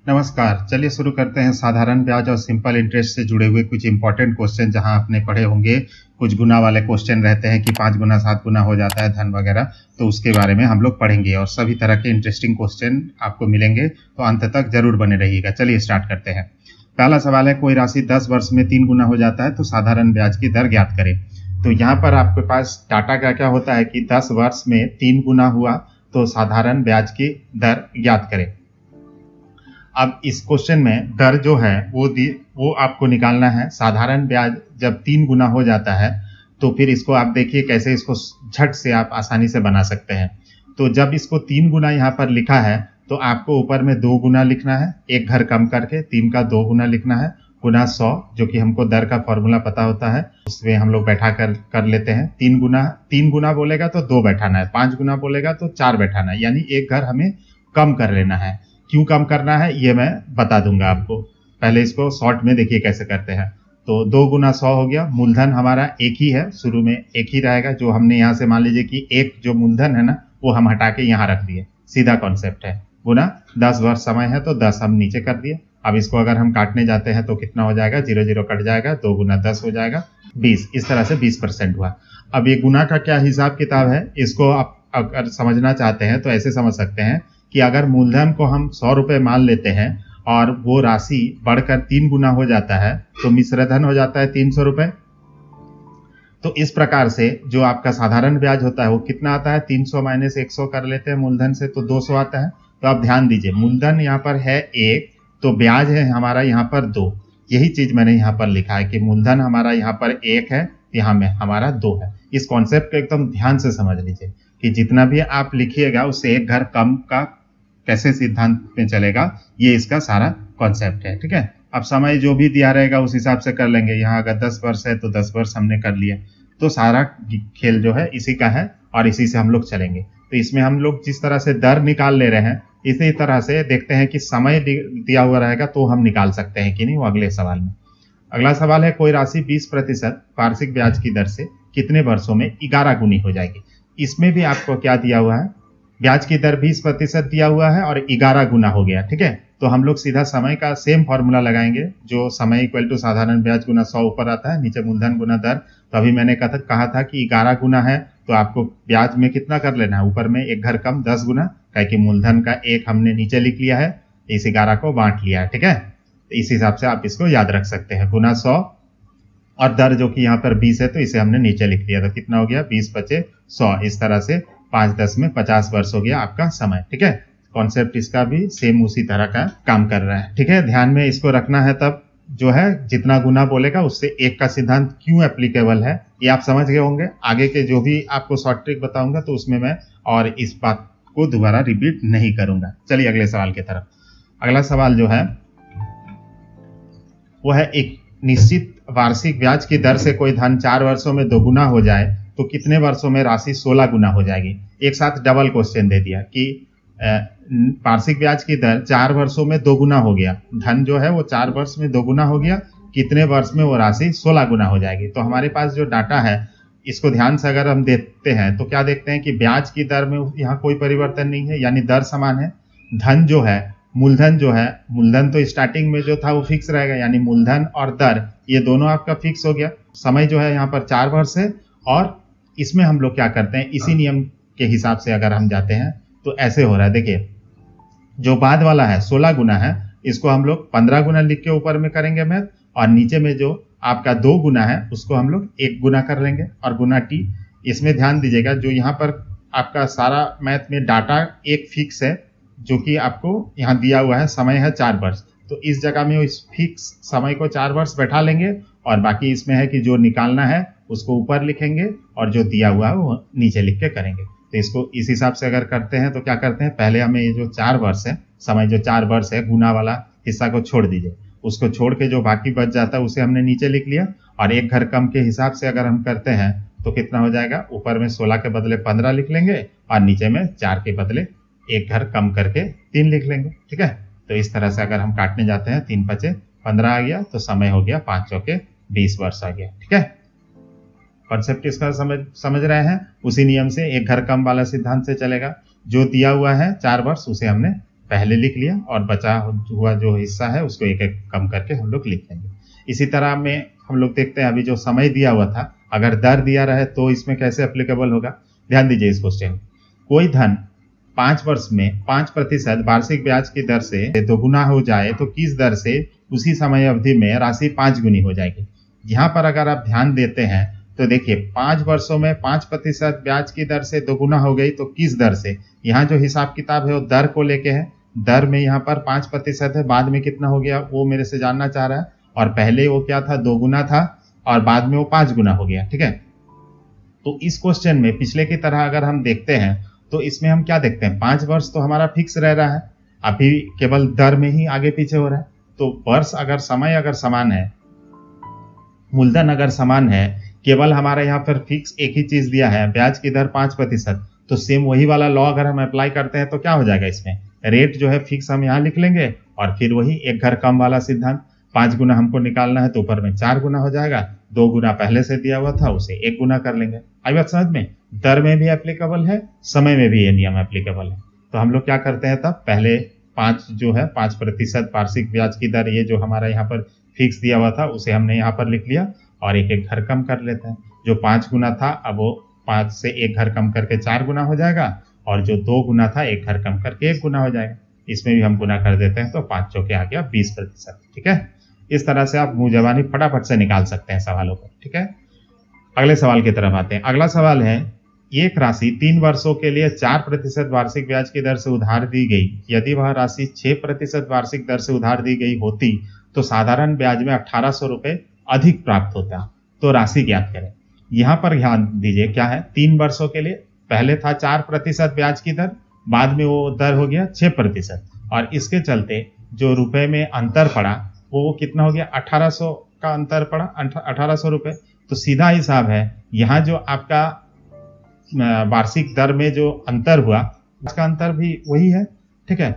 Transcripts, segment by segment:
नमस्कार। चलिए शुरू करते हैं साधारण ब्याज और सिंपल इंटरेस्ट से जुड़े हुए कुछ इंपॉर्टेंट क्वेश्चन जहां आपने पढ़े होंगे। कुछ गुना वाले क्वेश्चन रहते हैं कि 5 गुना 7 गुना हो जाता है धन वगैरह, तो उसके बारे में हम लोग पढ़ेंगे और सभी तरह के इंटरेस्टिंग क्वेश्चन आपको मिलेंगे, तो अंत तक जरूर बने रहिएगा। चलिए स्टार्ट करते हैं। पहला सवाल है, कोई राशि 10 वर्ष में 3 गुना हो जाता है तो साधारण ब्याज की दर ज्ञात करें। तो यहाँ पर आपके पास डाटा क्या क्या होता है कि 10 वर्ष में 3 गुना हुआ तो साधारण ब्याज की दर ज्ञात करें। अब इस क्वेश्चन में दर जो है वो आपको निकालना है। साधारण ब्याज जब 3 गुना हो जाता है तो फिर इसको आप देखिए कैसे इसको झट से आप आसानी से बना सकते हैं। तो जब इसको 3 गुना यहाँ पर लिखा है तो आपको ऊपर में 2 गुना लिखना है, एक घर कम करके 3 का 2 गुना लिखना है, गुना 100, जो कि हमको दर का फॉर्मूला पता होता है, उसमें हम लोग बैठा कर लेते हैं। 3 गुना बोलेगा तो 2 बैठाना है, 5 गुना बोलेगा तो 4 बैठाना है, यानी एक घर हमें कम कर लेना है। क्यों कम करना है ये मैं बता दूंगा आपको। पहले इसको शॉर्ट में देखिए कैसे करते हैं। तो 2 गुना 100 हो गया। मूलधन हमारा एक ही है, शुरू में एक ही रहेगा। जो हमने यहाँ से मान लीजिए कि एक जो मूलधन है ना वो हम हटा के यहाँ रख दिए, सीधा कॉन्सेप्ट है। गुना 10 वर्ष समय है तो 10 हम नीचे कर दिए। अब इसको अगर हम काटने जाते हैं तो कितना हो जाएगा, 0 0 कट जाएगा, 2 गुना 10 हो जाएगा 20। इस तरह से 20% हुआ। अब ये गुना का क्या हिसाब किताब है, इसको आप अगर समझना चाहते हैं तो ऐसे समझ सकते हैं कि अगर मूलधन को हम 100 रुपए मान लेते हैं और वो राशि बढ़कर 3 गुना हो जाता है तो मिश्रधन हो जाता है 300 रुपए। तो इस प्रकार से जो आपका साधारण ब्याज होता है वो कितना आता है, 300 माइनस 100 कर लेते हैं मूलधन से तो 200 आता है। तो आप ध्यान दीजिए, मूलधन यहाँ पर है 1 तो ब्याज है हमारा यहाँ पर 2। यही चीज मैंने यहाँ पर लिखा है कि मूलधन हमारा यहाँ पर 1 है, यहाँ में हमारा 2 है। इस कॉन्सेप्ट को एकदम ध्यान से समझ लीजिए कि जितना भी आप लिखिएगा उससे एक घर कम का कैसे सिद्धांत में चलेगा, ये इसका सारा कॉन्सेप्ट है। ठीक है, अब समय जो भी दिया रहेगा उस हिसाब से कर लेंगे। यहाँ अगर 10 वर्ष है तो 10 वर्ष हमने कर लिए। तो सारा खेल जो है इसी का है और इसी से हम लोग चलेंगे। तो इसमें हम लोग जिस तरह से दर निकाल ले रहे हैं इसी तरह से देखते हैं कि समय दिया हुआ रहेगा तो हम निकाल सकते हैं कि नहीं, वो अगले सवाल में। अगला सवाल है, कोई राशि 20% वार्षिक ब्याज की दर से कितने वर्षों में 11 गुनी हो जाएगी। इसमें भी आपको क्या दिया हुआ है, ब्याज की दर 20% दिया हुआ है और 11 गुना हो गया। ठीक है, तो हम लोग सीधा समय का सेम फॉर्मूला लगाएंगे, जो समय इक्वल टू साधारण ब्याज गुना 100 ऊपर आता है, नीचे मूलधन गुना दर। तो अभी मैंने कहा था कि 11 गुना है तो आपको ब्याज में कितना कर लेना है, ऊपर में एक घर कम 10 गुना, कि मूलधन का 1 हमने नीचे लिख लिया है, इस 11 को बांट लिया है। ठीक है, तो इस हिसाब से आप इसको याद रख सकते हैं। गुना 100 और दर जो कि यहाँ पर 20 है तो इसे हमने नीचे लिख लिया, तो कितना हो गया, 20 बचे 100। इस तरह से 5 10 में 50 वर्ष हो गया आपका समय। ठीक है, कॉन्सेप्ट इसका भी सेम उसी तरह का काम कर रहा है। ठीक है, ध्यान में इसको रखना है। तब जो है जितना गुना बोलेगा उससे 1 का सिद्धांत क्यों एप्लीकेबल है ये आप समझ गए होंगे। आगे के जो भी आपको शॉर्ट ट्रिक बताऊंगा तो उसमें मैं और इस बात को दोबारा रिपीट नहीं करूंगा। चलिए अगले सवाल की तरफ। अगला सवाल जो है वो है, एक निश्चित वार्षिक ब्याज की दर से कोई धन 4 वर्षों में 2 गुना हो जाए तो कितने वर्षों में राशि 16 गुना हो जाएगी। एक साथ डबल क्वेश्चन दे दिया कि वार्षिक ब्याज की दर 4 वर्षों में 2 गुना हो गया, धन जो है वो 4 वर्ष में 2 गुना हो गया, कितने वर्ष में वो राशि 16 गुना हो जाएगी। तो हमारे पास जो डाटा है इसको ध्यान से अगर हम देखते हैं तो क्या देखते हैं कि ब्याज की दर में यहाँ कोई परिवर्तन नहीं है, यानी दर समान है। धन जो है, मूलधन जो है, मूलधन तो स्टार्टिंग में जो था वो फिक्स रहेगा, यानी मूलधन और दर ये दोनों आपका फिक्स हो गया। समय जो है यहाँ पर 4 वर्ष है और इसमें हम लोग क्या करते हैं, इसी नियम के हिसाब से अगर हम जाते हैं तो ऐसे हो रहा है। देखिए जो बाद वाला है 16 गुना है, इसको हम लोग 15 गुना लिख के ऊपर में करेंगे मैथ, और नीचे में जो आपका 2 गुना है उसको हम लोग 1 गुना कर लेंगे और गुना टी। इसमें ध्यान दीजिएगा जो यहाँ पर आपका सारा मैथ में डाटा एक फिक्स है, जो कि आपको यहाँ दिया हुआ है, समय है 4 वर्ष, तो इस जगह में इस फिक्स समय को 4 वर्ष बैठा लेंगे और बाकी इसमें है कि जो निकालना है उसको ऊपर लिखेंगे और जो दिया हुआ है वो नीचे लिख के करेंगे। तो इसको इस हिसाब से अगर करते हैं तो क्या करते हैं, पहले हमें ये जो 4 वर्ष है, समय जो 4 वर्ष है, गुना वाला हिस्सा को छोड़ दीजिए, उसको छोड़ के जो बाकी बच जाता है उसे हमने नीचे लिख लिया। और एक घर कम के हिसाब से अगर हम करते हैं तो कितना हो जाएगा, ऊपर में 16 के बदले 15 लिख लेंगे और नीचे में 4 के बदले एक घर कम करके 3 लिख लेंगे। ठीक है, तो इस तरह से अगर हम काटने जाते हैं 3 5 15 आ गया तो समय हो गया 5 चौके 20 वर्ष आ गया। ठीक है, कॉन्सेप्ट इसका समझ रहे हैं। उसी नियम से एक घर कम वाला सिद्धांत से चलेगा, जो दिया हुआ है 4 वर्ष उसे हमने पहले लिख लिया और बचा हुआ जो हिस्सा है उसको एक एक कम करके हम लोग लिख लेंगे। इसी तरह में हम लोग देखते हैं अभी जो समय दिया हुआ था, अगर दर दिया रहे तो इसमें कैसे एप्लीकेबल होगा। ध्यान दीजिए इस क्वेश्चन, कोई धन 5 वर्ष में 5% वार्षिक ब्याज की दर से दोगुना हो जाए तो किस दर से उसी समय अवधि में राशि 5 गुनी हो जाएगी। यहाँ पर अगर आप ध्यान देते हैं तो देखिए 5 वर्षों में 5% ब्याज की दर से दोगुना हो गई तो किस दर से। यहाँ जो हिसाब किताब है वो दर को लेके है, दर में यहाँ पर 5% है, बाद में कितना हो गया वो मेरे से जानना चाह रहा है, और पहले वो क्या था, दोगुना था और बाद में वो 5 गुना हो गया। ठीक है, तो इस क्वेश्चन में पिछले की तरह अगर हम देखते हैं तो इसमें हम क्या देखते हैं, 5 वर्ष तो हमारा फिक्स रह रहा है, अभी केवल दर में ही आगे पीछे हो रहा है। तो वर्ष अगर समय अगर समान है, मूलधन अगर समान है, केवल हमारा यहाँ पर फिक्स एक ही चीज दिया है, ब्याज की दर 5%, तो सेम वही वाला लॉ अगर हम अप्लाई करते हैं तो क्या हो जाएगा, इसमें रेट जो है फिक्स हम यहाँ लिख लेंगे और फिर वही एक घर कम वाला सिद्धांत, 5 गुना हमको निकालना है तो ऊपर में 4 गुना हो जाएगा, 2 गुना पहले से दिया हुआ था उसे 1 गुना कर लेंगे। आई बात समझ में, दर में भी एप्लीकेबल है, समय में भी ये नियम एप्लीकेबल है। तो हम लोग क्या करते हैं, तब पहले 5% वार्षिक ब्याज की दर, ये जो हमारा यहाँ पर फिक्स दिया हुआ था उसे हमने यहाँ पर लिख लिया और एक एक घर कम कर लेते हैं। जो 5 गुना था अब वो 5 से एक घर कम करके 4 गुना हो जाएगा, और जो 2 गुना था एक घर कम करके 1 गुना हो जाएगा। इसमें भी हम गुना कर देते हैं तो 5 चौके आ गया 20%। ठीक है, इस तरह से आप मुंह जबानी फटाफट से निकाल सकते हैं सवालों को। ठीक है, अगले सवाल की तरफ आते हैं। अगला सवाल है, एक राशि 3 वर्षों के लिए 4% वार्षिक ब्याज की दर से उधार दी गई, यदि वह राशि 6% वार्षिक दर से उधार दी गई होती तो साधारण ब्याज में 1800 रुपए अधिक प्राप्त होता। तो राशि ज्ञात करें। यहाँ पर ध्यान दीजिए क्या है, 3 वर्षों के लिए पहले था 4% ब्याज की दर, बाद में वो दर हो गया 6%, और इसके चलते जो रुपए में अंतर पड़ा वो कितना हो गया, 1800 का अंतर पड़ा, 1800 रुपए। तो सीधा हिसाब है, यहाँ जो आपका वार्षिक दर में जो अंतर हुआ उसका अंतर भी वही है। ठीक है,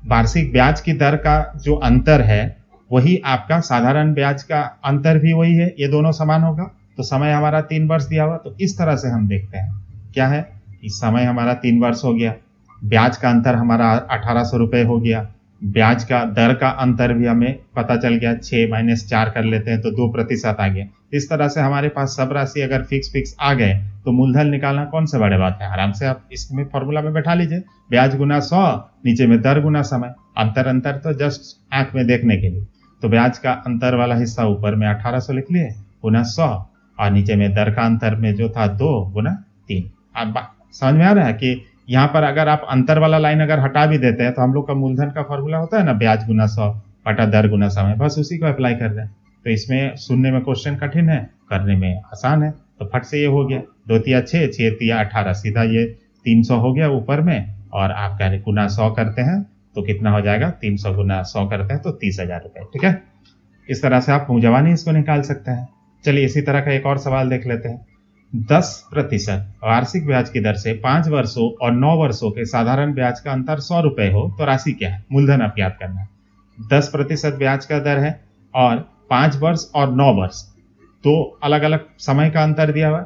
वार्षिक ब्याज की दर का जो अंतर है वही आपका साधारण ब्याज का अंतर भी वही है, ये दोनों समान होगा। तो समय हमारा 3 वर्ष दिया हुआ, तो इस तरह से हम देखते हैं क्या है, इस समय हमारा 3 वर्ष हो गया, ब्याज का अंतर हमारा 1800 रुपए हो गया, ब्याज का दर का अंतर भी हमें पता चल गया, 6 - 4 कर लेते हैं तो 2% आ गया। इस तरह से हमारे पास सब राशि अगर फिक्स आ गए तो मूलधन निकालना कौन सा बड़े बात है, आराम से आप इसमें फॉर्मूला में बैठा लीजिए, ब्याज गुना 100, नीचे में दर गुना समय, अंतर तो जस्ट आंख में देखने के लिए। तो ब्याज का अंतर वाला हिस्सा ऊपर में 1800 लिख लिए गुना 100, और नीचे में दर का अंतर में जो था 2 गुना 3। अब समझ में आ रहा है कि यहाँ पर अगर आप अंतर वाला लाइन अगर हटा भी देते हैं तो हम लोग का मूलधन का फॉर्मूला होता है ना, ब्याज गुना 100 बटा दर गुना समय, बस उसी को अप्लाई कर रहे हैं। तो इसमें सुनने में क्वेश्चन कठिन है, करने में आसान है, तो फट से ये हो गया, 2 तिया 6, 6 तिया 18, सीधा ये 300 हो गया ऊपर में, और आप कह रहे गुना 100 करते हैं तो कितना हो जाएगा, 300 गुना 100 करते हैं तो 30,000 रुपए। ठीक है, इस तरह से आप मुंह जबानी इसको निकाल सकते हैं। चलिए इसी तरह का एक और सवाल देख लेते हैं। 10% वार्षिक ब्याज की दर से 5 वर्षों और 9 वर्षों के साधारण ब्याज का अंतर 100 रुपए हो तो राशि क्या है, मूलधन आप याद करना है। 10% ब्याज का दर है और 5 वर्ष और 9 वर्ष, तो अलग अलग समय का अंतर दिया हुआ,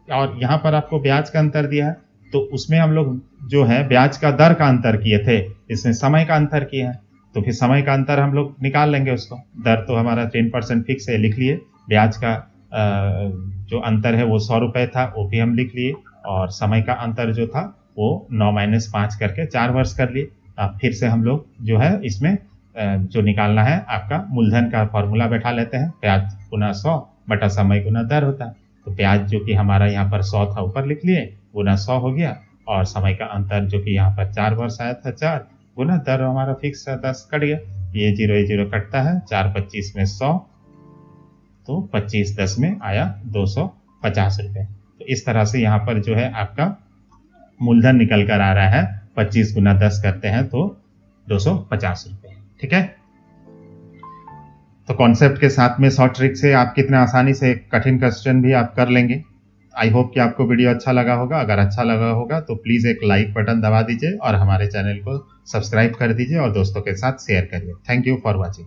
और यहाँ पर आपको ब्याज का अंतर दिया है, तो उसमें हम लोग जो है ब्याज का दर का अंतर किए थे, इसमें समय का अंतर किया है, तो फिर समय का अंतर हम लोग निकाल लेंगे उसको। दर तो हमारा 10% फिक्स है, लिख लिए, ब्याज का जो अंतर है वो 100 रुपए था, वो भी हम लिख लिए, और समय का अंतर जो था वो 9 - 5 करके 4 वर्ष कर लिए। अब फिर से हम लोग जो है इसमें जो निकालना है आपका मूलधन का फॉर्मूला बैठा लेते हैं, ब्याज गुना 100 बटा समय गुना दर होता है। तो ब्याज जो कि हमारा यहाँ पर 100 था ऊपर लिख लिए, गुना 100 हो गया, और समय का अंतर जो कि यहाँ पर 4 वर्ष आया था 4 गुना दर हमारा फिक्स है 10 कट गया, ये 0 कटता है, 4 25 में 100, तो 25 10 में आया 250 रुपए। तो इस तरह से यहाँ पर जो है आपका मूलधन निकल कर आ रहा है, 25 गुना 10 करते हैं तो 250 रुपए। ठीक है, तो कॉन्सेप्ट के साथ में शॉर्ट ट्रिक से आप कितना आसानी से कठिन क्वेश्चन भी आप कर लेंगे। आई होप कि आपको वीडियो अच्छा लगा होगा। अगर अच्छा लगा होगा तो प्लीज़ एक लाइक बटन दबा दीजिए और हमारे चैनल को सब्सक्राइब कर दीजिए और दोस्तों के साथ शेयर करिए। Thank you for watching.